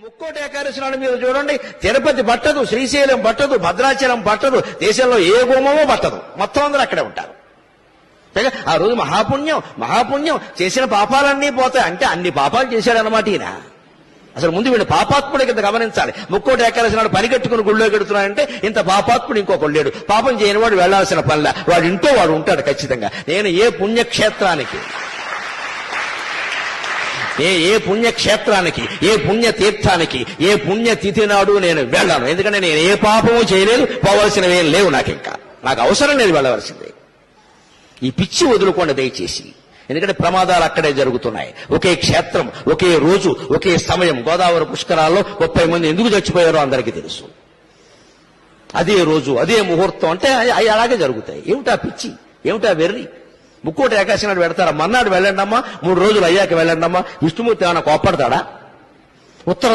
ముక్కోటి ఏకాదశి నాడు మీరు చూడండి, తిరుపతి పట్టదు, శ్రీశైలం పట్టదు, భద్రాచలం పట్టదు, దేశంలో ఏ గుమ్మమో పట్టదు, మొత్తం అందరూ అక్కడే ఉంటారు. ఆ రోజు మహాపుణ్యం చేసిన పాపాలన్నీ పోతాయి. అంటే అన్ని పాపాలు చేశాడనమాట ఈయన. అసలు ముందు వీడు పాపాత్ముడి కింద గమనించాలి. ముక్కోటి ఏకాదశి నాడు పని కట్టుకుని గుళ్ళో గెడుతున్నాడంటే ఇంత పాపాత్ముడు ఇంకొకడు లేడు. పాపం చేయని వాడు వెళ్లాల్సిన పనిలా వాడు ఇంటో వాడు ఉంటాడు ఖచ్చితంగా. నేను ఏ పుణ్యక్షేత్రానికి, ఏ పుణ్యక్షేత్రానికి, ఏ పుణ్యతీర్థానికి, ఏ పుణ్యతిథి నాడు నేను వెళ్ళాను. ఎందుకంటే నేను ఏ పాపము చేయలేదు, పోవలసినవేం లేవు. నాకు అవసరం లేదు వెళ్ళవలసిందే. ఈ పిచ్చి వదులుకోండి దయచేసి. ఎందుకంటే ప్రమాదాలు అక్కడే జరుగుతున్నాయి. ఒకే క్షేత్రం, ఒకే రోజు, ఒకే సమయం. గోదావరి పుష్కరాల్లో 30 మంది ఎందుకు చచ్చిపోయారో అందరికీ తెలుసు. అదే రోజు, అదే ముహూర్తం. అంటే అవి అలాగే జరుగుతాయి. ఏమిటా పిచ్చి, ఏమిటా వెర్రి? ముక్కోటి ఏకాదశి నాడు పెడతారా? మర్నాడు వెళ్ళండమ్మా, 3 రోజులు అయ్యాక వెళ్ళండమ్మా. విష్ణుమూర్తి ఏమైనా కోప్పడతాడా? ఉత్తర